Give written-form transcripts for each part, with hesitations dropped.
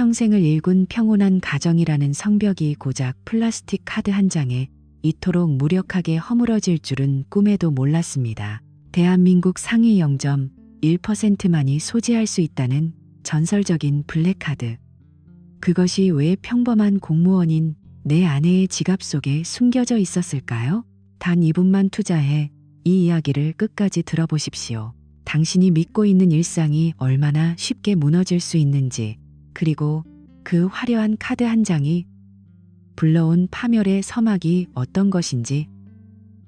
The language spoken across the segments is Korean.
평생을 일군 평온한 가정이라는 성벽이 고작 플라스틱 카드 한 장에 이토록 무력하게 허물어질 줄은 꿈에도 몰랐습니다. 대한민국 상위 0.1%만이 소지할 수 있다는 전설적인 블랙카드. 그것이 왜 평범한 공무원인 내 아내의 지갑 속에 숨겨져 있었을까요? 단 2분만 투자해 이 이야기를 끝까지 들어보십시오. 당신이 믿고 있는 일상이 얼마나 쉽게 무너질 수 있는지, 그리고 그 화려한 카드 한 장이 불러온 파멸의 서막이 어떤 것인지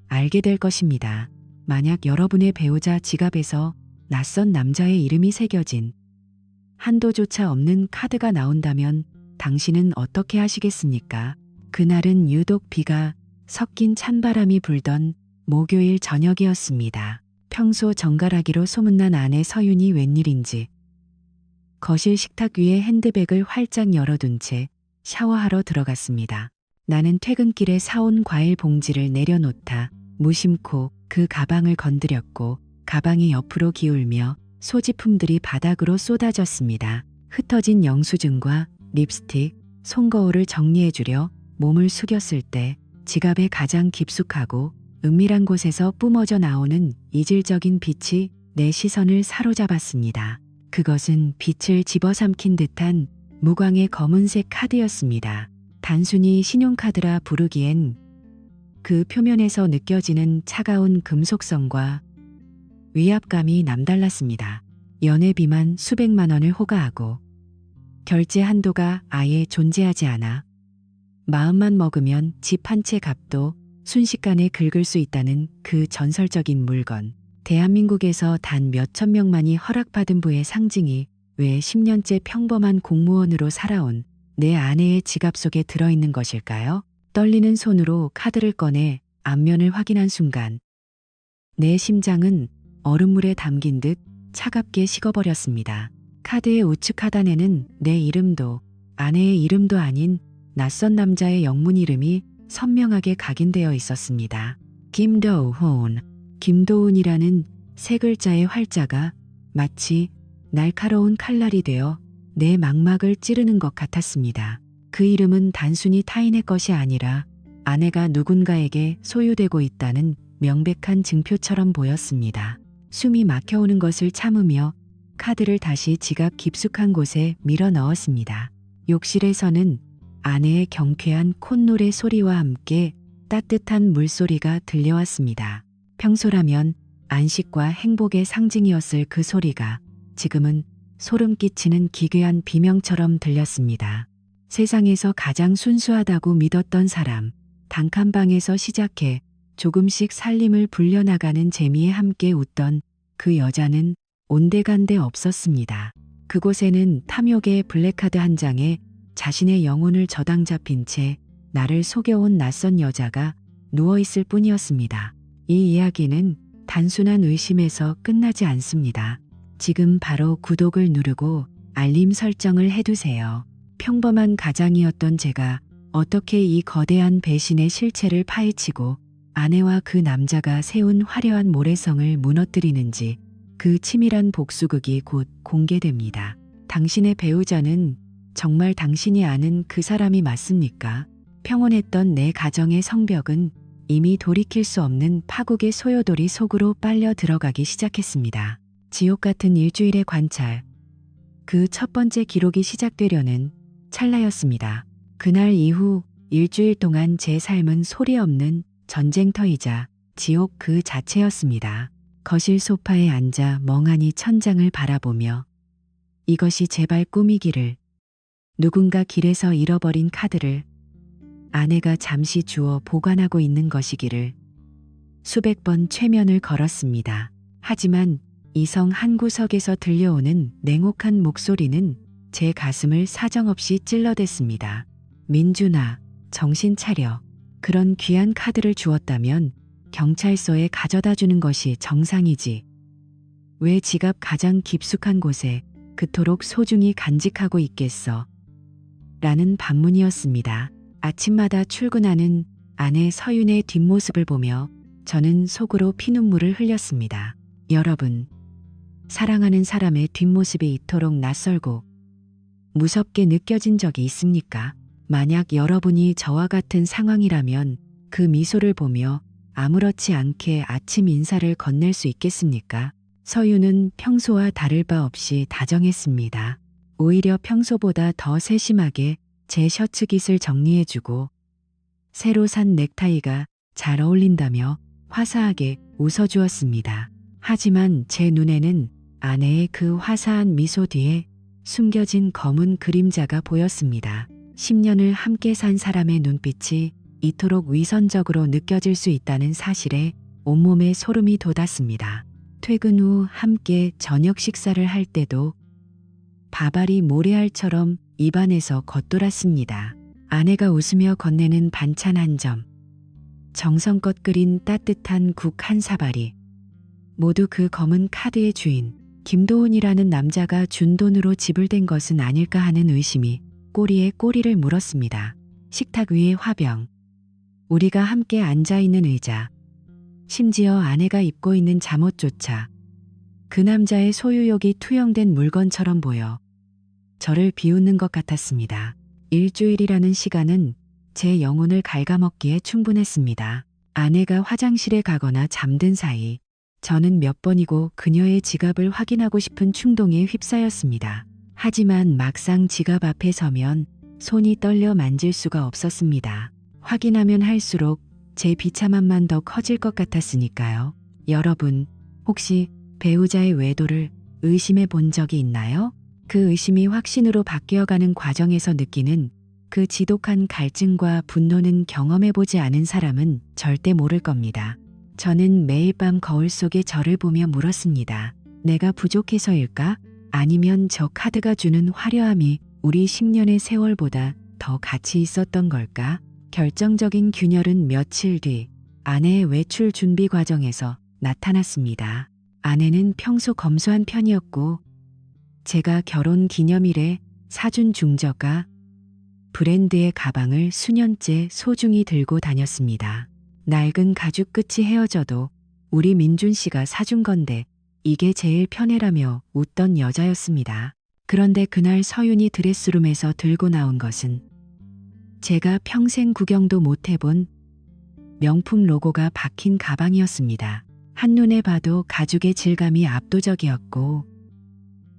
알게 될 것입니다. 만약 여러분의 배우자 지갑에서 낯선 남자의 이름이 새겨진 한도조차 없는 카드가 나온다면 당신은 어떻게 하시겠습니까? 그날은 유독 비가 섞인 찬바람이 불던 목요일 저녁이었습니다. 평소 정갈하기로 소문난 아내 서윤이 웬일인지 거실 식탁 위에 핸드백을 활짝 열어둔 채 샤워하러 들어갔습니다. 나는 퇴근길에 사온 과일 봉지를 내려놓다 무심코 그 가방을 건드렸고 가방이 옆으로 기울며 소지품들이 바닥으로 쏟아졌습니다. 흩어진 영수증과 립스틱, 손거울을 정리해주려 몸을 숙였을 때 지갑의 가장 깊숙하고 은밀한 곳에서 뿜어져 나오는 이질적인 빛이 내 시선을 사로잡았습니다. 그것은 빛을 집어삼킨 듯한 무광의 검은색 카드였습니다. 단순히 신용카드라 부르기엔 그 표면에서 느껴지는 차가운 금속성과 위압감이 남달랐습니다. 연회비만 수백만 원을 호가하고 결제 한도가 아예 존재하지 않아 마음만 먹으면 집 한 채 값도 순식간에 긁을 수 있다는 그 전설적인 물건. 대한민국에서 단 몇천 명만이 허락받은 부의 상징이 왜 10년째 평범한 공무원으로 살아온 내 아내의 지갑 속에 들어있는 것일까요? 떨리는 손으로 카드를 꺼내 앞면을 확인한 순간 내 심장은 얼음물에 담긴 듯 차갑게 식어버렸습니다. 카드의 우측 하단에는 내 이름도 아내의 이름도 아닌 낯선 남자의 영문 이름이 선명하게 각인되어 있었습니다. 김도훈. 김도훈이라는 세 글자의 활자가 마치 날카로운 칼날이 되어 내 망막을 찌르는 것 같았습니다. 그 이름은 단순히 타인의 것이 아니라 아내가 누군가에게 소유되고 있다는 명백한 증표처럼 보였습니다. 숨이 막혀오는 것을 참으며 카드를 다시 지갑 깊숙한 곳에 밀어 넣었습니다. 욕실에서는 아내의 경쾌한 콧노래 소리와 함께 따뜻한 물소리가 들려왔습니다. 평소라면 안식과 행복의 상징이었을 그 소리가 지금은 소름 끼치는 기괴한 비명처럼 들렸습니다. 세상에서 가장 순수하다고 믿었던 사람, 단칸방에서 시작해 조금씩 살림을 불려나가는 재미에 함께 웃던 그 여자는 온데간데 없었습니다. 그곳에는 탐욕의 블랙카드 한 장에 자신의 영혼을 저당 잡힌 채 나를 속여온 낯선 여자가 누워있을 뿐이었습니다. 이 이야기는 단순한 의심에서 끝나지 않습니다. 지금 바로 구독을 누르고 알림 설정을 해두세요. 평범한 가장이었던 제가 어떻게 이 거대한 배신의 실체를 파헤치고 아내와 그 남자가 세운 화려한 모래성을 무너뜨리는지 그 치밀한 복수극이 곧 공개됩니다. 당신의 배우자는 정말 당신이 아는 그 사람이 맞습니까? 평온했던 내 가정의 성벽은 이미 돌이킬 수 없는 파국의 소요돌이 속으로 빨려 들어가기 시작했습니다. 지옥 같은 일주일의 관찰. 그 첫 번째 기록이 시작되려는 찰나였습니다. 그날 이후 일주일 동안 제 삶은 소리 없는 전쟁터이자 지옥 그 자체였습니다. 거실 소파에 앉아 멍하니 천장을 바라보며 이것이 제발 꿈이기를, 누군가 길에서 잃어버린 카드를 아내가 잠시 주워 보관하고 있는 것이기를 수백 번 최면을 걸었습니다. 하지만 이성 한 구석에서 들려오는 냉혹한 목소리는 제 가슴을 사정없이 찔러댔습니다. 민준아, 정신 차려. 그런 귀한 카드를 주었다면 경찰서에 가져다 주는 것이 정상이지. 왜 지갑 가장 깊숙한 곳에 그토록 소중히 간직하고 있겠어? 라는 반문이었습니다. 아침마다 출근하는 아내 서윤의 뒷모습을 보며 저는 속으로 피눈물을 흘렸습니다. 여러분, 사랑하는 사람의 뒷모습이 이토록 낯설고 무섭게 느껴진 적이 있습니까? 만약 여러분이 저와 같은 상황이라면 그 미소를 보며 아무렇지 않게 아침 인사를 건넬 수 있겠습니까? 서유는 평소와 다를 바 없이 다정했습니다. 오히려 평소보다 더 세심하게 제 셔츠깃을 정리해주고 새로 산 넥타이가 잘 어울린다며 화사하게 웃어주었습니다. 하지만 제 눈에는 아내의 그 화사한 미소 뒤에 숨겨진 검은 그림자가 보였습니다. 10년을 함께 산 사람의 눈빛이 이토록 위선적으로 느껴질 수 있다는 사실에 온몸에 소름이 돋았습니다. 퇴근 후 함께 저녁 식사를 할 때도 밥알이 모래알처럼 입안에서 겉돌았습니다. 아내가 웃으며 건네는 반찬 한 점, 정성껏 끓인 따뜻한 국 한 사발이 모두 그 검은 카드의 주인 김도훈이라는 남자가 준 돈으로 지불된 것은 아닐까 하는 의심이 꼬리에 꼬리를 물었습니다. 식탁 위의 화병, 우리가 함께 앉아있는 의자, 심지어 아내가 입고 있는 잠옷조차 그 남자의 소유욕이 투영된 물건처럼 보여 저를 비웃는 것 같았습니다. 일주일이라는 시간은 제 영혼을 갉아먹기에 충분했습니다. 아내가 화장실에 가거나 잠든 사이 저는 몇 번이고 그녀의 지갑을 확인하고 싶은 충동에 휩싸였습니다. 하지만 막상 지갑 앞에 서면 손이 떨려 만질 수가 없었습니다. 확인하면 할수록 제 비참함만 더 커질 것 같았으니까요. 여러분, 혹시 배우자의 외도를 의심해 본 적이 있나요? 그 의심이 확신으로 바뀌어가는 과정에서 느끼는 그 지독한 갈증과 분노는 경험해보지 않은 사람은 절대 모를 겁니다. 저는 매일 밤 거울 속에 저를 보며 물었습니다. 내가 부족해서일까? 아니면 저 카드가 주는 화려함이 우리 10년의 세월보다 더 가치 있었던 걸까? 결정적인 균열은 며칠 뒤 아내의 외출 준비 과정에서 나타났습니다. 아내는 평소 검소한 편이었고 제가 결혼 기념일에 사준 중저가 브랜드의 가방을 수년째 소중히 들고 다녔습니다. 낡은 가죽 끝이 헤어져도 우리 민준 씨가 사준 건데 이게 제일 편해라며 웃던 여자였습니다. 그런데 그날 서윤이 드레스룸에서 들고 나온 것은 제가 평생 구경도 못 해본 명품 로고가 박힌 가방이었습니다. 한눈에 봐도 가죽의 질감이 압도적이었고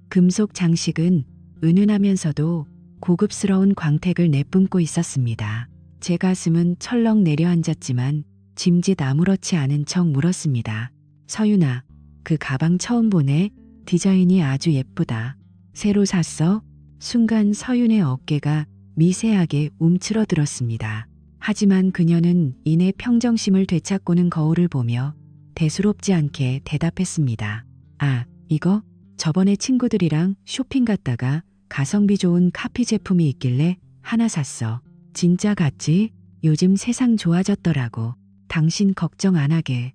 금속 장식은 은은하면서도 고급스러운 광택을 내뿜고 있었습니다. 제 가슴은 철렁 내려앉았지만 짐짓 아무렇지 않은 척 물었습니다. 서윤아, 그 가방 처음 보네. 디자인이 아주 예쁘다. 새로 샀어? 순간 서윤의 어깨가 미세하게 움츠러들었습니다. 하지만 그녀는 이내 평정심을 되찾고는 거울을 보며 대수롭지 않게 대답했습니다. 아, 이거? 저번에 친구들이랑 쇼핑 갔다가 가성비 좋은 카피 제품이 있길래 하나 샀어. 진짜 같지? 요즘 세상 좋아졌더라고. 당신 걱정 안 하게.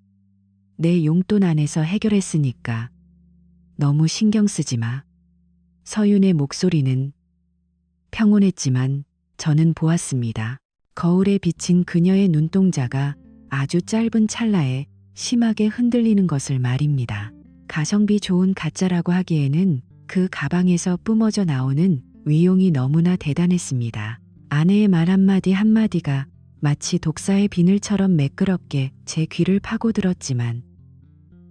내 용돈 안에서 해결했으니까. 너무 신경 쓰지 마. 서윤의 목소리는 평온했지만 저는 보았습니다. 거울에 비친 그녀의 눈동자가 아주 짧은 찰나에 심하게 흔들리는 것을 말입니다. 가성비 좋은 가짜라고 하기에는 그 가방에서 뿜어져 나오는 위용이 너무나 대단했습니다. 아내의 말 한마디 한마디가 마치 독사의 비늘처럼 매끄럽게 제 귀를 파고들었지만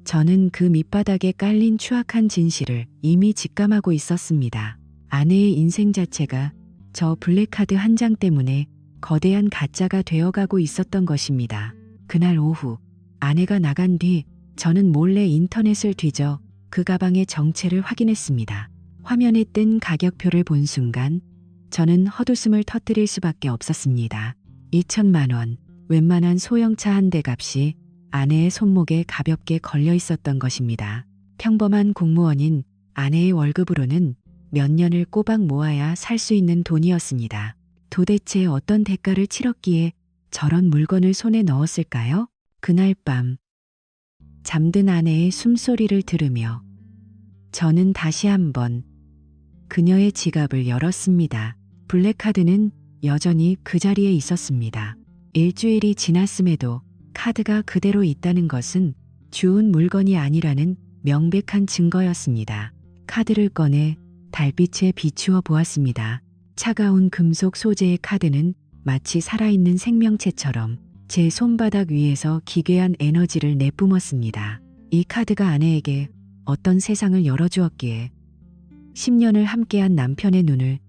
저는 그 밑바닥에 깔린 추악한 진실을 이미 직감하고 있었습니다. 아내의 인생 자체가 저 블랙카드 한 장 때문에 거대한 가짜가 되어가고 있었던 것입니다. 그날 오후 아내가 나간 뒤 저는 몰래 인터넷을 뒤져 그 가방의 정체를 확인했습니다. 화면에 뜬 가격표를 본 순간 저는 헛웃음을 터뜨릴 수밖에 없었습니다. 2천만 원, 웬만한 소형차 한 대 값이 아내의 손목에 가볍게 걸려 있었던 것입니다. 평범한 공무원인 아내의 월급으로는 몇 년을 꼬박 모아야 살 수 있는 돈이었습니다. 도대체 어떤 대가를 치렀기에 저런 물건을 손에 넣었을까요? 그날 밤 잠든 아내의 숨소리를 들으며 저는 다시 한번 그녀의 지갑을 열었습니다. 블랙카드는 여전히 그 자리에 있었습니다. 일주일이 지났음에도 카드가 그대로 있다는 것은 주운 물건이 아니라는 명백한 증거였습니다. 카드를 꺼내 달빛에 비추어 보았습니다. 차가운 금속 소재의 카드는 마치 살아있는 생명체처럼 제 손바닥 위에서 기괴한 에너지를 내뿜었습니다. 이 카드가 아내에게 어떤 세상을 열어주었기에 10년을 함께한 남편의 눈을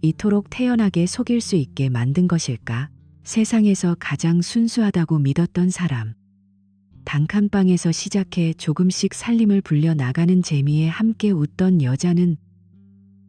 이토록 태연하게 속일 수 있게 만든 것일까? 세상에서 가장 순수하다고 믿었던 사람. 단칸방에서 시작해 조금씩 살림을 불려 나가는 재미에 함께 웃던 여자는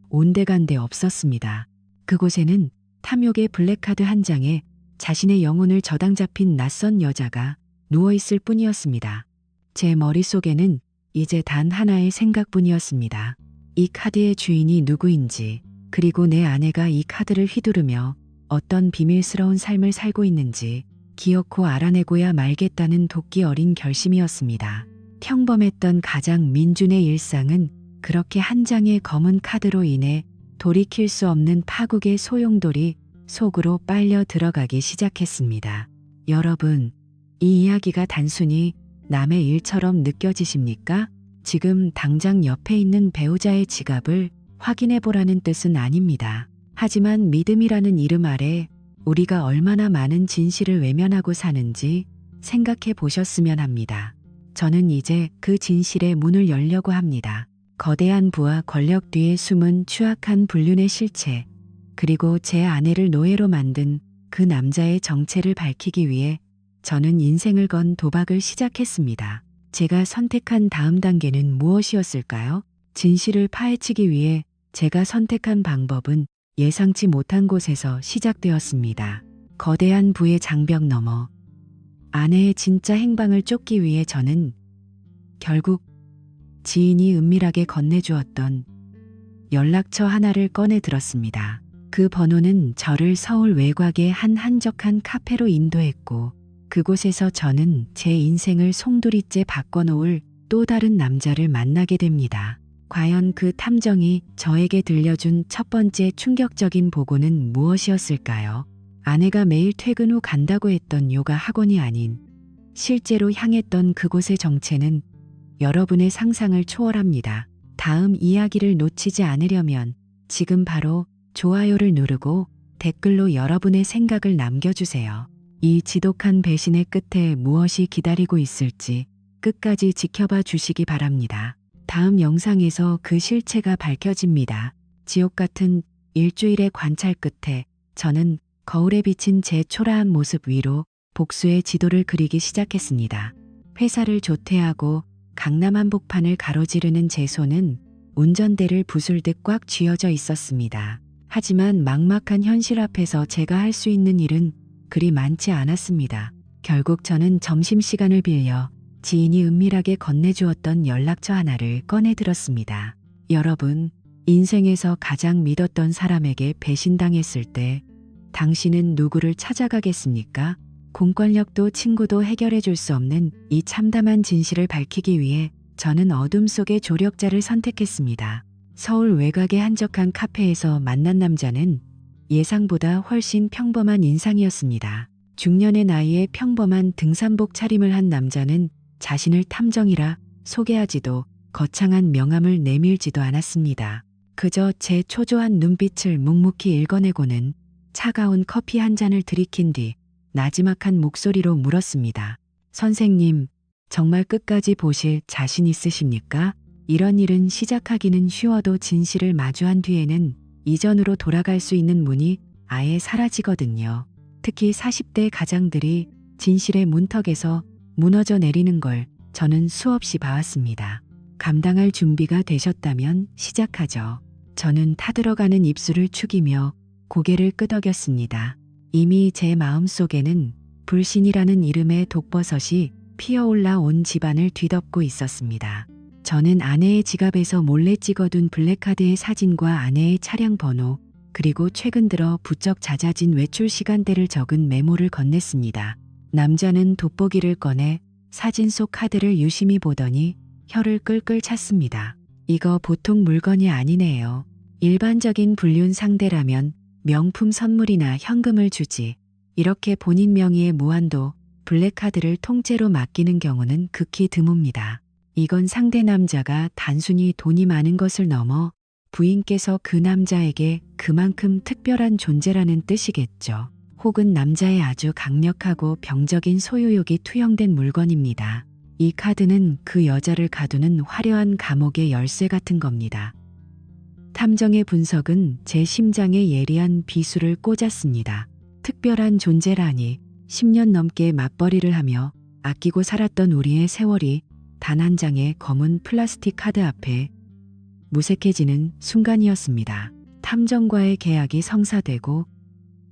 온데간데 없었습니다. 그곳에는 탐욕의 블랙카드 한 장에 자신의 영혼을 저당 잡힌 낯선 여자가 누워있을 뿐이었습니다. 제 머릿속에는 이제 단 하나의 생각뿐이었습니다. 이 카드의 주인이 누구인지, 그리고 내 아내가 이 카드를 휘두르며 어떤 비밀스러운 삶을 살고 있는지 기어코 알아내고야 말겠다는 도끼 어린 결심이었습니다. 평범했던 가장 민준의 일상은 그렇게 한 장의 검은 카드로 인해 돌이킬 수 없는 파국의 소용돌이 속으로 빨려 들어가기 시작했습니다. 여러분, 이 이야기가 단순히 남의 일처럼 느껴지십니까? 지금 당장 옆에 있는 배우자의 지갑을 확인해 보라는 뜻은 아닙니다. 하지만 믿음이라는 이름 아래 우리가 얼마나 많은 진실을 외면하고 사는지 생각해 보셨으면 합니다. 저는 이제 그 진실의 문을 열려고 합니다. 거대한 부와 권력 뒤에 숨은 추악한 불륜의 실체, 그리고 제 아내를 노예로 만든 그 남자의 정체를 밝히기 위해 저는 인생을 건 도박을 시작했습니다. 제가 선택한 다음 단계는 무엇이었을까요? 진실을 파헤치기 위해 제가 선택한 방법은 예상치 못한 곳에서 시작되었습니다. 거대한 부의 장벽 너머 아내의 진짜 행방을 쫓기 위해 저는 결국 지인이 은밀하게 건네주었던 연락처 하나를 꺼내 들었습니다. 그 번호는 저를 서울 외곽의 한 한적한 카페로 인도했고, 그곳에서 저는 제 인생을 송두리째 바꿔놓을 또 다른 남자를 만나게 됩니다. 과연 그 탐정이 저에게 들려준 첫 번째 충격적인 보고는 무엇이었을까요? 아내가 매일 퇴근 후 간다고 했던 요가 학원이 아닌 실제로 향했던 그곳의 정체는 여러분의 상상을 초월합니다. 다음 이야기를 놓치지 않으려면 지금 바로 좋아요를 누르고 댓글로 여러분의 생각을 남겨주세요. 이 지독한 배신의 끝에 무엇이 기다리고 있을지 끝까지 지켜봐 주시기 바랍니다. 다음 영상에서 그 실체가 밝혀집니다. 지옥 같은 일주일의 관찰 끝에 저는 거울에 비친 제 초라한 모습 위로 복수의 지도를 그리기 시작했습니다. 회사를 조퇴하고 강남 한복판을 가로지르는 제 손은 운전대를 부술듯 꽉 쥐어져 있었습니다. 하지만 막막한 현실 앞에서 제가 할 수 있는 일은 그리 많지 않았습니다. 결국 저는 점심시간을 빌려 지인이 은밀하게 건네주었던 연락처 하나를 꺼내들었습니다. 여러분, 인생에서 가장 믿었던 사람에게 배신당했을 때 당신은 누구를 찾아가겠습니까? 공권력도 친구도 해결해 줄 수 없는 이 참담한 진실을 밝히기 위해 저는 어둠 속의 조력자를 선택했습니다. 서울 외곽의 한적한 카페에서 만난 남자는 예상보다 훨씬 평범한 인상이었습니다. 중년의 나이에 평범한 등산복 차림을 한 남자는 자신을 탐정이라 소개하지도 거창한 명함을 내밀지도 않았습니다. 그저 제 초조한 눈빛을 묵묵히 읽어내고는 차가운 커피 한 잔을 들이킨 뒤 나지막한 목소리로 물었습니다. 선생님, 정말 끝까지 보실 자신 있으십니까? 이런 일은 시작하기는 쉬워도 진실을 마주한 뒤에는 이전으로 돌아갈 수 있는 문이 아예 사라지거든요. 특히 40대 가장들이 진실의 문턱에서 무너져 내리는 걸 저는 수없이 봐왔습니다. 감당할 준비가 되셨다면 시작하죠. 저는 타들어가는 입술을 축이며 고개를 끄덕였습니다. 이미 제 마음속에는 불신이라는 이름의 독버섯이 피어올라 온 집안을 뒤덮고 있었습니다. 저는 아내의 지갑에서 몰래 찍어둔 블랙카드의 사진과 아내의 차량 번호, 그리고 최근 들어 부쩍 잦아진 외출 시간대를 적은 메모를 건넸습니다. 남자는 돋보기를 꺼내 사진 속 카드를 유심히 보더니 혀를 끌끌 찼습니다. 이거 보통 물건이 아니네요. 일반적인 불륜 상대라면 명품 선물이나 현금을 주지. 이렇게 본인 명의의 무한도 블랙카드를 통째로 맡기는 경우는 극히 드뭅니다. 이건 상대 남자가 단순히 돈이 많은 것을 넘어 부인께서 그 남자에게 그만큼 특별한 존재라는 뜻이겠죠. 혹은 남자의 아주 강력하고 병적인 소유욕이 투영된 물건입니다. 이 카드는 그 여자를 가두는 화려한 감옥의 열쇠 같은 겁니다. 탐정의 분석은 제 심장에 예리한 비수를 꽂았습니다. 특별한 존재라니 10년 넘게 맞벌이를 하며 아끼고 살았던 우리의 세월이 단 한 장의 검은 플라스틱 카드 앞에 무색해지는 순간이었습니다. 탐정과의 계약이 성사되고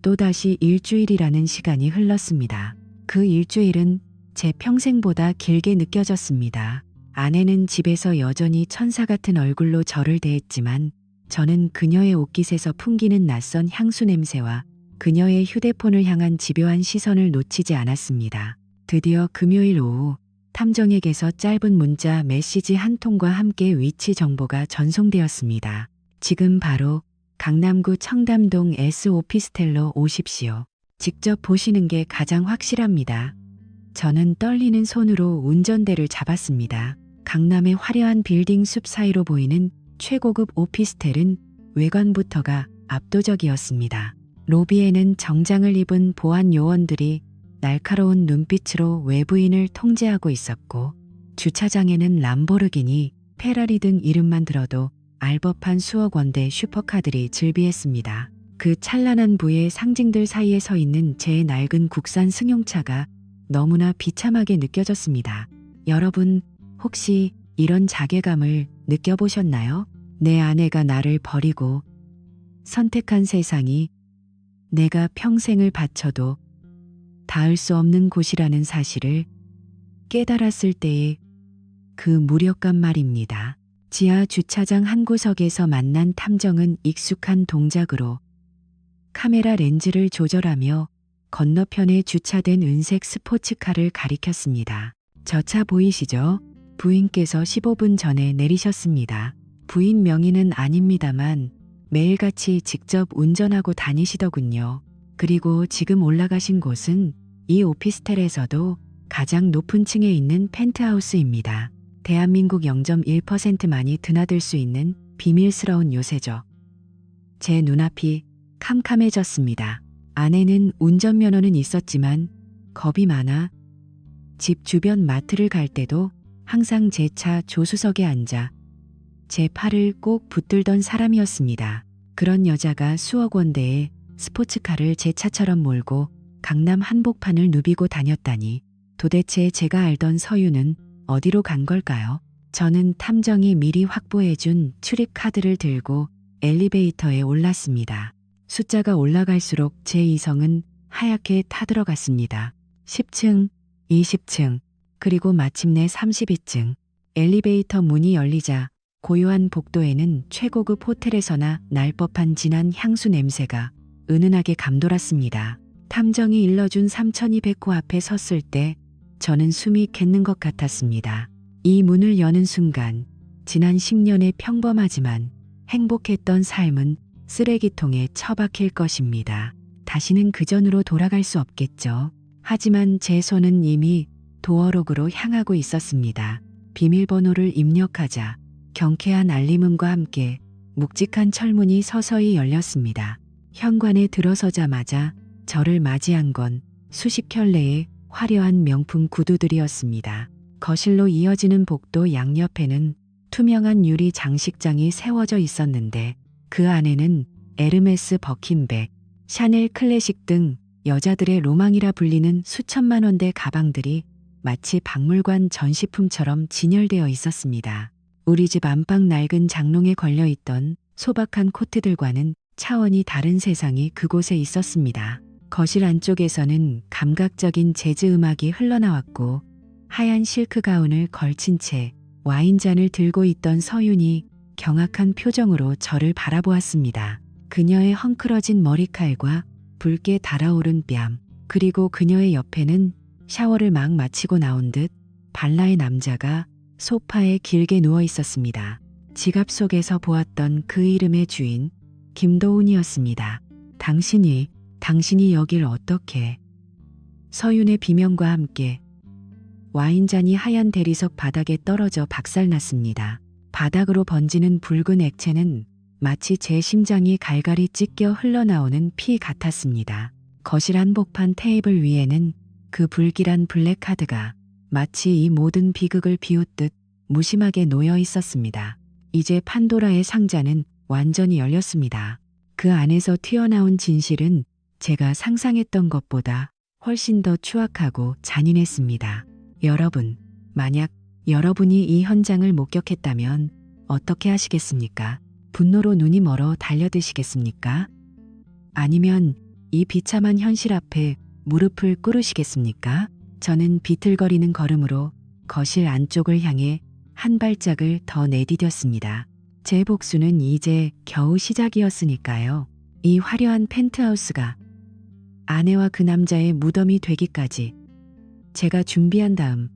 또다시 일주일이라는 시간이 흘렀습니다. 그 일주일은 제 평생보다 길게 느껴졌습니다. 아내는 집에서 여전히 천사 같은 얼굴로 저를 대했지만 저는 그녀의 옷깃에서 풍기는 낯선 향수 냄새와 그녀의 휴대폰을 향한 집요한 시선을 놓치지 않았습니다. 드디어 금요일 오후 탐정에게서 짧은 문자 메시지 한 통과 함께 위치 정보가 전송되었습니다. 지금 바로 강남구 청담동 S 오피스텔로 오십시오. 직접 보시는 게 가장 확실합니다. 저는 떨리는 손으로 운전대를 잡았습니다. 강남의 화려한 빌딩 숲 사이로 보이는 최고급 오피스텔은 외관부터가 압도적이었습니다. 로비에는 정장을 입은 보안 요원들이 날카로운 눈빛으로 외부인을 통제하고 있었고 주차장에는 람보르기니, 페라리 등 이름만 들어도 알법한 수억 원대 슈퍼카들이 즐비했습니다. 그 찬란한 부의 상징들 사이에 서 있는 제 낡은 국산 승용차가 너무나 비참하게 느껴졌습니다. 여러분, 혹시 이런 자괴감을 느껴보셨나요? 내 아내가 나를 버리고 선택한 세상이 내가 평생을 바쳐도 닿을 수 없는 곳이라는 사실을 깨달았을 때의 그 무력감 말입니다. 지하 주차장 한 구석에서 만난 탐정은 익숙한 동작으로 카메라 렌즈를 조절하며 건너편에 주차된 은색 스포츠카를 가리켰습니다. 저 차 보이시죠? 부인께서 15분 전에 내리셨습니다. 부인 명의는 아닙니다만 매일같이 직접 운전하고 다니시더군요. 그리고 지금 올라가신 곳은 이 오피스텔에서도 가장 높은 층에 있는 펜트하우스입니다. 대한민국 0.1%만이 드나들 수 있는 비밀스러운 요새죠. 제 눈앞이 캄캄해졌습니다. 아내는 운전면허는 있었지만 겁이 많아 집 주변 마트를 갈 때도 항상 제 차 조수석에 앉아 제 팔을 꼭 붙들던 사람이었습니다. 그런 여자가 수억 원대의 스포츠카를 제 차처럼 몰고 강남 한복판을 누비고 다녔다니 도대체 제가 알던 서유는 어디로 간 걸까요? 저는 탐정이 미리 확보해준 출입카드를 들고 엘리베이터에 올랐습니다. 숫자가 올라갈수록 제 이성은 하얗게 타들어갔습니다. 10층, 20층, 그리고 마침내 32층. 엘리베이터 문이 열리자 고요한 복도에는 최고급 호텔에서나 날 법한 진한 향수 냄새가 은은하게 감돌았습니다. 탐정이 일러준 3200호 앞에 섰을 때 저는 숨이 겠는 것 같았습니다. 이 문을 여는 순간 지난 10년의 평범하지만 행복했던 삶은 쓰레기통에 처박힐 것입니다. 다시는 그전으로 돌아갈 수 없겠죠. 하지만 제 손은 이미 도어록으로 향하고 있었습니다. 비밀번호를 입력하자 경쾌한 알림음과 함께 묵직한 철문이 서서히 열렸습니다. 현관에 들어서자마자 저를 맞이한 건 수십 켤레의 화려한 명품 구두들이었습니다. 거실로 이어지는 복도 양옆에는 투명한 유리 장식장이 세워져 있었는데 그 안에는 에르메스 버킨백, 샤넬 클래식 등 여자들의 로망이라 불리는 수천만 원대 가방들이 마치 박물관 전시품처럼 진열되어 있었습니다. 우리 집 안방 낡은 장롱에 걸려있던 소박한 코트들과는 차원이 다른 세상이 그곳에 있었습니다. 거실 안쪽에서는 감각적인 재즈 음악이 흘러나왔고 하얀 실크 가운을 걸친 채 와인잔을 들고 있던 서윤이 경악한 표정으로 저를 바라보았습니다. 그녀의 헝클어진 머리칼과 붉게 달아오른 뺨, 그리고 그녀의 옆에는 샤워를 막 마치고 나온 듯 발라의 남자가 소파에 길게 누워 있었습니다. 지갑 속에서 보았던 그 이름의 주인, 김도훈이었습니다. 당신이 여길 어떻게? 서윤의 비명과 함께 와인잔이 하얀 대리석 바닥에 떨어져 박살났습니다. 바닥으로 번지는 붉은 액체는 마치 제 심장이 갈갈이 찢겨 흘러나오는 피 같았습니다. 거실 한복판 테이블 위에는 그 불길한 블랙카드가 마치 이 모든 비극을 비웃듯 무심하게 놓여 있었습니다. 이제 판도라의 상자는 완전히 열렸습니다. 그 안에서 튀어나온 진실은 제가 상상했던 것보다 훨씬 더 추악하고 잔인했습니다. 여러분, 만약 여러분이 이 현장을 목격했다면 어떻게 하시겠습니까? 분노로 눈이 멀어 달려드시겠습니까? 아니면 이 비참한 현실 앞에 무릎을 꿇으시겠습니까? 저는 비틀거리는 걸음으로 거실 안쪽을 향해 한 발짝을 더 내디뎠습니다. 제 복수는 이제 겨우 시작이었으니까요. 이 화려한 펜트하우스가 아내와 그 남자의 무덤이 되기까지 제가 준비한 다음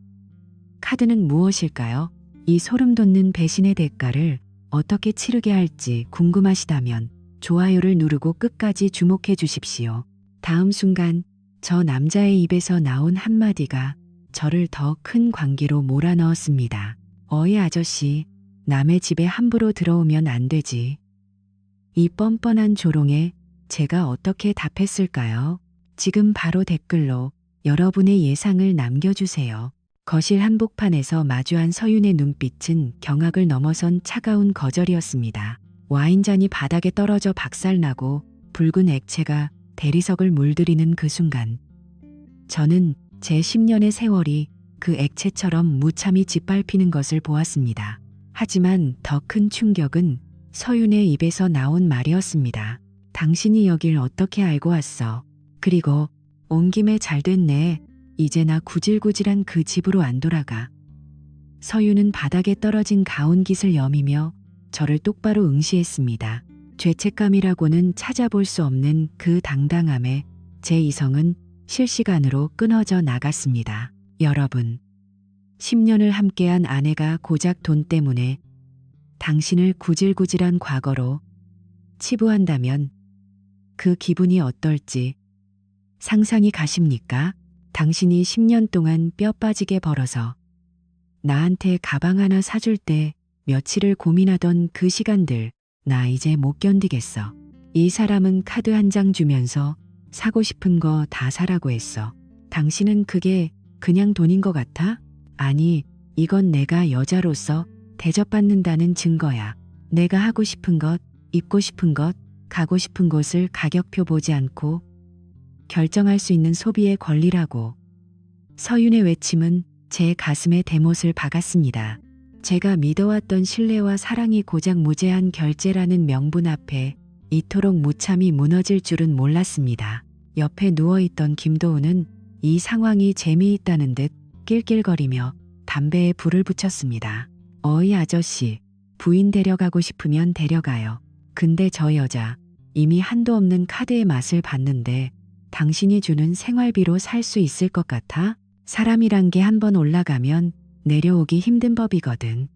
카드는 무엇일까요? 이 소름 돋는 배신의 대가를 어떻게 치르게 할지 궁금하시다면 좋아요를 누르고 끝까지 주목해 주십시오. 다음 순간 저 남자의 입에서 나온 한마디가 저를 더 큰 광기로 몰아넣었습니다. 어이 아저씨, 남의 집에 함부로 들어오면 안 되지. 이 뻔뻔한 조롱에 제가 어떻게 답했을까요? 지금 바로 댓글로 여러분의 예상을 남겨주세요. 거실 한복판에서 마주한 서윤의 눈빛은 경악을 넘어선 차가운 거절이었습니다. 와인잔이 바닥에 떨어져 박살나고 붉은 액체가 대리석을 물들이는 그 순간 저는 제 10년의 세월이 그 액체처럼 무참히 짓밟히는 것을 보았습니다. 하지만 더 큰 충격은 서윤의 입에서 나온 말이었습니다. 당신이 여길 어떻게 알고 왔어? 그리고 온 김에 잘 됐네. 이제 나 구질구질한 그 집으로 안 돌아가. 서윤은 바닥에 떨어진 가온깃을 여미며 저를 똑바로 응시했습니다. 죄책감이라고는 찾아볼 수 없는 그 당당함에 제 이성은 실시간으로 끊어져 나갔습니다. 여러분, 10년을 함께한 아내가 고작 돈 때문에 당신을 구질구질한 과거로 치부한다면 그 기분이 어떨지 상상이 가십니까? 당신이 10년 동안 뼈 빠지게 벌어서 나한테 가방 하나 사줄 때 며칠을 고민하던 그 시간들 나 이제 못 견디겠어. 이 사람은 카드 한 장 주면서 사고 싶은 거 다 사라고 했어. 당신은 그게 그냥 돈인 것 같아? 아니, 이건 내가 여자로서 대접받는다는 증거야. 내가 하고 싶은 것, 입고 싶은 것, 가고 싶은 곳을 가격표 보지 않고 결정할 수 있는 소비의 권리라고. 서윤의 외침은 제 가슴에 대못을 박았습니다. 제가 믿어왔던 신뢰와 사랑이 고작 무제한 결제라는 명분 앞에 이토록 무참히 무너질 줄은 몰랐습니다. 옆에 누워있던 김도우는 이 상황이 재미있다는 듯 낄낄거리며 담배에 불을 붙였습니다. 어이 아저씨, 부인 데려가고 싶으면 데려가요. 근데 저 여자 이미 한도 없는 카드의 맛을 봤는데 당신이 주는 생활비로 살 수 있을 것 같아? 사람이란 게 한번 올라가면 내려오기 힘든 법이거든.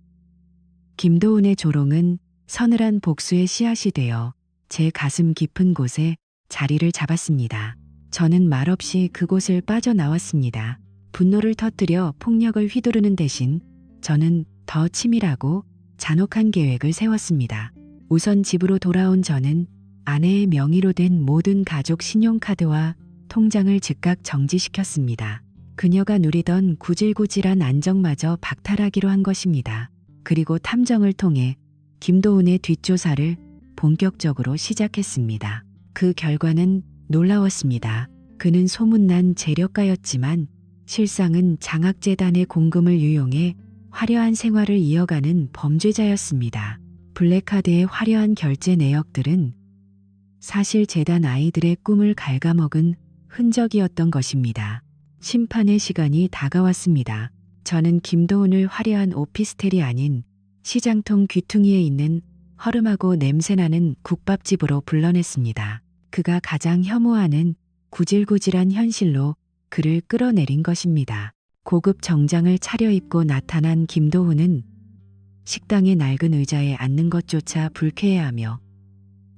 김도훈의 조롱은 서늘한 복수의 씨앗이 되어 제 가슴 깊은 곳에 자리를 잡았습니다. 저는 말없이 그곳을 빠져나왔습니다. 분노를 터뜨려 폭력을 휘두르는 대신 저는 더 치밀하고 잔혹한 계획을 세웠습니다. 우선 집으로 돌아온 저는 아내의 명의로 된 모든 가족 신용카드와 통장을 즉각 정지시켰습니다. 그녀가 누리던 구질구질한 안정마저 박탈하기로 한 것입니다. 그리고 탐정을 통해 김도훈의 뒷조사를 본격적으로 시작했습니다. 그 결과는 놀라웠습니다. 그는 소문난 재력가였지만 실상은 장학재단의 공금을 유용해 화려한 생활을 이어가는 범죄자였습니다. 블랙카드의 화려한 결제 내역들은 사실 재단 아이들의 꿈을 갉아먹은 흔적이었던 것입니다. 심판의 시간이 다가왔습니다. 저는 김도훈을 화려한 오피스텔이 아닌 시장통 귀퉁이에 있는 허름하고 냄새나는 국밥집으로 불러냈습니다. 그가 가장 혐오하는 구질구질한 현실로 그를 끌어내린 것입니다. 고급 정장을 차려입고 나타난 김도훈은 식당의 낡은 의자에 앉는 것조차 불쾌해하며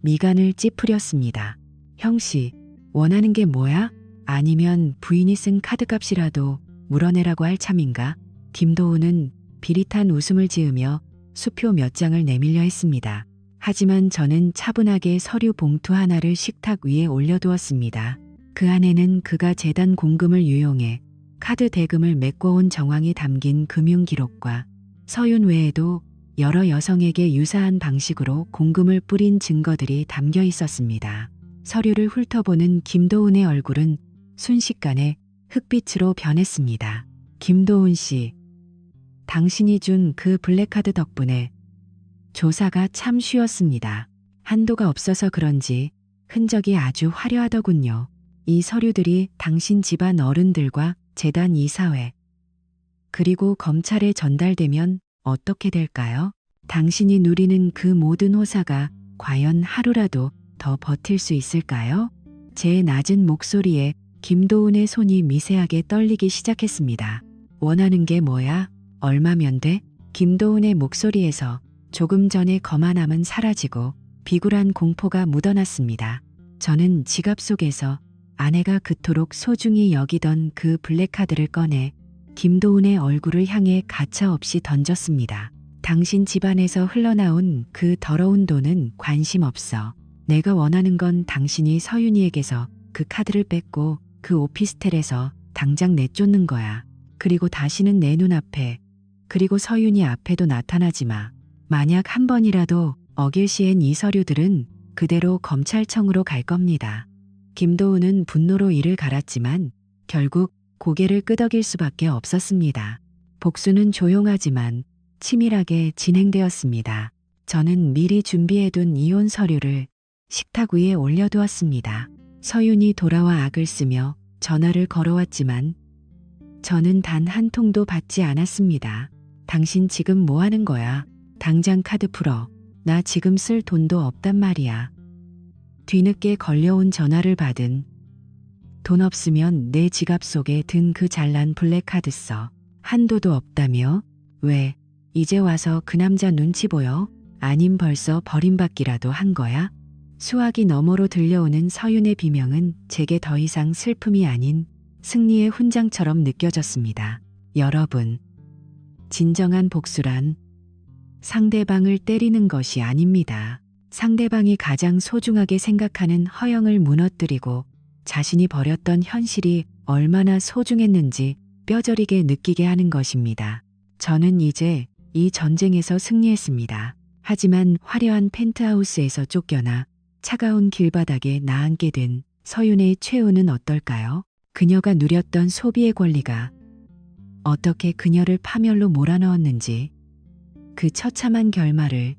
미간을 찌푸렸습니다. 형씨, 원하는 게 뭐야? 아니면 부인이 쓴 카드값이라도 물어내라고 할 참인가? 김도훈은 비릿한 웃음을 지으며 수표 몇 장을 내밀려 했습니다. 하지만 저는 차분하게 서류 봉투 하나를 식탁 위에 올려두었습니다. 그 안에는 그가 재단 공금을 유용해 카드 대금을 메꿔온 정황이 담긴 금융 기록과 서윤 외에도 여러 여성에게 유사한 방식으로 공금을 뿌린 증거들이 담겨 있었습니다. 서류를 훑어보는 김도훈의 얼굴은 순식간에 흑빛으로 변했습니다. 김도훈 씨, 당신이 준 그 블랙카드 덕분에 조사가 참 쉬웠습니다. 한도가 없어서 그런지 흔적이 아주 화려하더군요. 이 서류들이 당신 집안 어른들과 재단 이사회, 그리고 검찰에 전달되면 어떻게 될까요? 당신이 누리는 그 모든 호사가 과연 하루라도 더 버틸 수 있을까요? 제 낮은 목소리에 김도훈의 손이 미세하게 떨리기 시작했습니다. 원하는 게 뭐야? 얼마면 돼? 김도훈의 목소리에서 조금 전의 거만함은 사라지고 비굴한 공포가 묻어났습니다. 저는 지갑 속에서 아내가 그토록 소중히 여기던 그 블랙카드를 꺼내 김도훈의 얼굴을 향해 가차없이 던졌습니다. 당신 집안에서 흘러나온 그 더러운 돈은 관심 없어. 내가 원하는 건 당신이 서윤이에게서 그 카드를 뺏고 그 오피스텔에서 당장 내쫓는 거야. 그리고 다시는 내 눈앞에, 그리고 서윤이 앞에도 나타나지 마. 만약 한 번이라도 어길 시엔 이 서류들은 그대로 검찰청으로 갈 겁니다. 김도훈은 분노로 이를 갈았지만 결국 고개를 끄덕일 수밖에 없었습니다. 복수는 조용하지만 치밀하게 진행되었습니다. 저는 미리 준비해둔 이혼 서류를 식탁 위에 올려두었습니다. 서윤이 돌아와 악을 쓰며 전화를 걸어왔지만 저는 단 한 통도 받지 않았습니다. 당신 지금 뭐 하는 거야? 당장 카드 풀어. 나 지금 쓸 돈도 없단 말이야. 뒤늦게 걸려온 전화를 받은 돈 없으면 내 지갑 속에 든 그 잘난 블랙카드 써. 한도도 없다며? 왜? 이제 와서 그 남자 눈치 보여? 아님 벌써 버림받기라도 한 거야? 수화기 너머로 들려오는 서윤의 비명은 제게 더 이상 슬픔이 아닌 승리의 훈장처럼 느껴졌습니다. 여러분, 진정한 복수란 상대방을 때리는 것이 아닙니다. 상대방이 가장 소중하게 생각하는 허영을 무너뜨리고 자신이 버렸던 현실이 얼마나 소중했는지 뼈저리게 느끼게 하는 것입니다. 저는 이제 이 전쟁에서 승리했습니다. 하지만 화려한 펜트하우스에서 쫓겨나 차가운 길바닥에 나앉게 된 서윤의 최후는 어떨까요? 그녀가 누렸던 소비의 권리가 어떻게 그녀를 파멸로 몰아넣었는지 그 처참한 결말을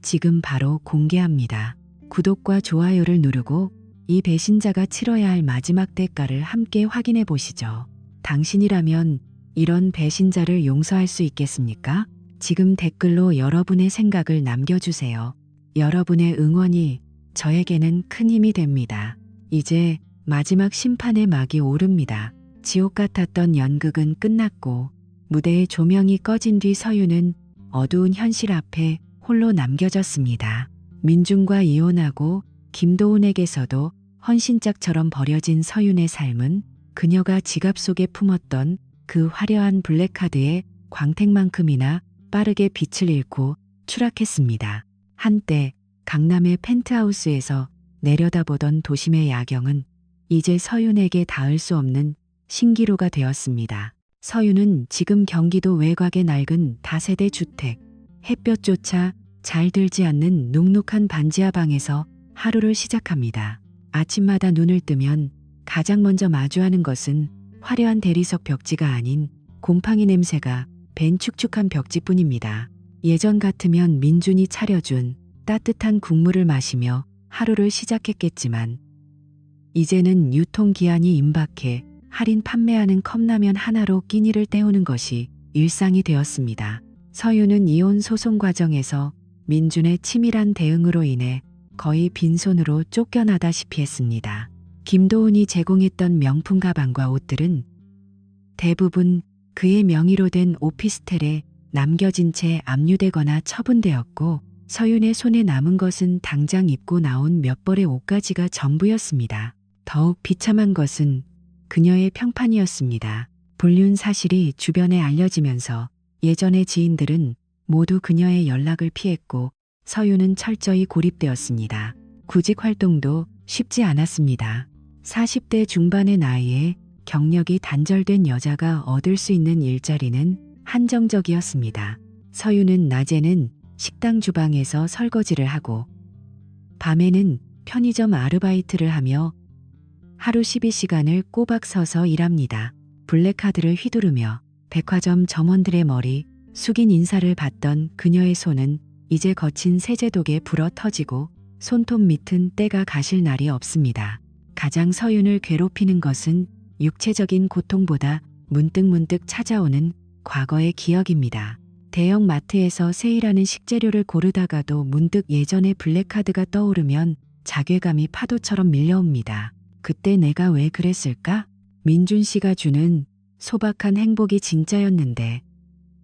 지금 바로 공개합니다. 구독과 좋아요를 누르고 이 배신자가 치러야 할 마지막 대가를 함께 확인해 보시죠. 당신이라면 이런 배신자를 용서할 수 있겠습니까? 지금 댓글로 여러분의 생각을 남겨주세요. 여러분의 응원이 저에게는 큰 힘이 됩니다. 이제 마지막 심판의 막이 오릅니다. 지옥 같았던 연극은 끝났고 무대의 조명이 꺼진 뒤 서윤은 어두운 현실 앞에 홀로 남겨졌습니다. 민중과 이혼하고 김도훈에게서도 헌신짝처럼 버려진 서윤의 삶은 그녀가 지갑 속에 품었던 그 화려한 블랙카드의 광택만큼이나 빠르게 빛을 잃고 추락했습니다. 한때 강남의 펜트하우스에서 내려다보던 도심의 야경은 이제 서윤에게 닿을 수 없는 신기루가 되었습니다. 서윤은 지금 경기도 외곽의 낡은 다세대 주택, 햇볕조차 잘 들지 않는 눅눅한 반지하 방에서 하루를 시작합니다. 아침마다 눈을 뜨면 가장 먼저 마주하는 것은 화려한 대리석 벽지가 아닌 곰팡이 냄새가 밴 축축한 벽지뿐입니다. 예전 같으면 민준이 차려준 따뜻한 국물을 마시며 하루를 시작했겠지만 이제는 유통기한이 임박해 할인 판매하는 컵라면 하나로 끼니를 때우는 것이 일상이 되었습니다. 서윤은 이혼 소송 과정에서 민준의 치밀한 대응으로 인해 거의 빈손으로 쫓겨나다시피 했습니다. 김도훈이 제공했던 명품 가방과 옷들은 대부분 그의 명의로 된 오피스텔에 남겨진 채 압류되거나 처분되었고 서윤의 손에 남은 것은 당장 입고 나온 몇 벌의 옷가지가 전부였습니다. 더욱 비참한 것은 그녀의 평판이었습니다. 불륜 사실이 주변에 알려지면서 예전의 지인들은 모두 그녀의 연락을 피했고 서유는 철저히 고립되었습니다. 구직 활동도 쉽지 않았습니다. 40대 중반의 나이에 경력이 단절된 여자가 얻을 수 있는 일자리는 한정적이었습니다. 서유는 낮에는 식당 주방에서 설거지를 하고 밤에는 편의점 아르바이트를 하며 하루 12시간을 꼬박 서서 일합니다. 블랙카드를 휘두르며 백화점 점원들의 머리 숙인 인사를 받던 그녀의 손은 이제 거친 세제독에 불어 터지고 손톱 밑은 때가 가실 날이 없습니다. 가장 서윤을 괴롭히는 것은 육체적인 고통보다 문득문득 찾아오는 과거의 기억입니다. 대형 마트에서 세일하는 식재료를 고르다가도 문득 예전의 블랙카드가 떠오르면 자괴감이 파도처럼 밀려옵니다. 그때 내가 왜 그랬을까? 민준 씨가 주는 소박한 행복이 진짜였는데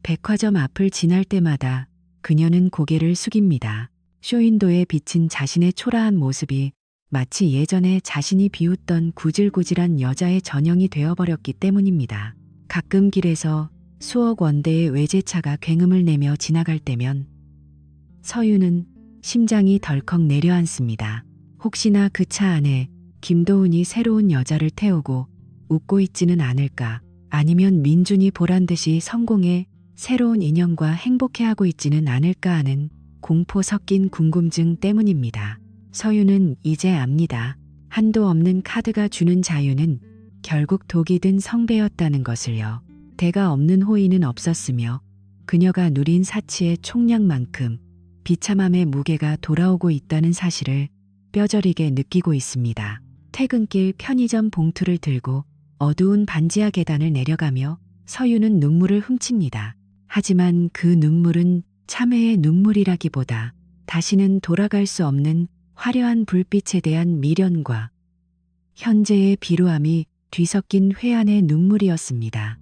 백화점 앞을 지날 때마다 그녀는 고개를 숙입니다. 쇼윈도에 비친 자신의 초라한 모습이 마치 예전에 자신이 비웃던 구질구질한 여자의 전형이 되어버렸기 때문입니다. 가끔 길에서 수억 원대의 외제차가 굉음을 내며 지나갈 때면 서유는 심장이 덜컥 내려앉습니다. 혹시나 그 차 안에 김도훈이 새로운 여자를 태우고 웃고 있지는 않을까, 아니면 민준이 보란듯이 성공해 새로운 인연과 행복해하고 있지는 않을까 하는 공포 섞인 궁금증 때문입니다. 서유는 이제 압니다. 한도 없는 카드가 주는 자유는 결국 독이 든 성배였다는 것을요. 대가 없는 호의는 없었으며 그녀가 누린 사치의 총량만큼 비참함의 무게가 돌아오고 있다는 사실을 뼈저리게 느끼고 있습니다. 퇴근길 편의점 봉투를 들고 어두운 반지하 계단을 내려가며 서유는 눈물을 훔칩니다. 하지만 그 눈물은 참회의 눈물이라기보다 다시는 돌아갈 수 없는 화려한 불빛에 대한 미련과 현재의 비루함이 뒤섞인 회한의 눈물이었습니다.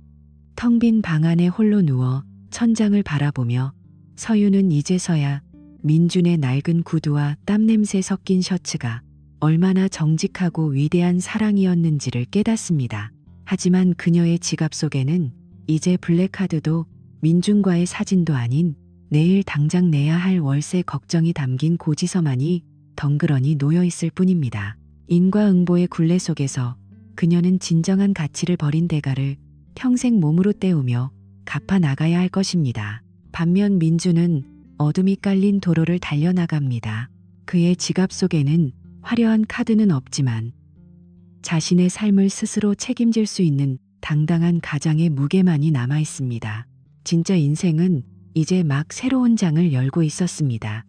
텅 빈 방 안에 홀로 누워 천장을 바라보며 서유는 이제서야 민준의 낡은 구두와 땀냄새 섞인 셔츠가 얼마나 정직하고 위대한 사랑이었는지를 깨닫습니다. 하지만 그녀의 지갑 속에는 이제 블랙카드도 민준과의 사진도 아닌 내일 당장 내야 할 월세 걱정이 담긴 고지서만이 덩그러니 놓여있을 뿐입니다. 인과응보의 굴레 속에서 그녀는 진정한 가치를 버린 대가를 평생 몸으로 때우며 갚아 나가야 할 것입니다. 반면 민준은 어둠이 깔린 도로를 달려나갑니다. 그의 지갑 속에는 화려한 카드는 없지만 자신의 삶을 스스로 책임질 수 있는 당당한 가장의 무게만이 남아 있습니다. 진짜 인생은 이제 막 새로운 장을 열고 있었습니다.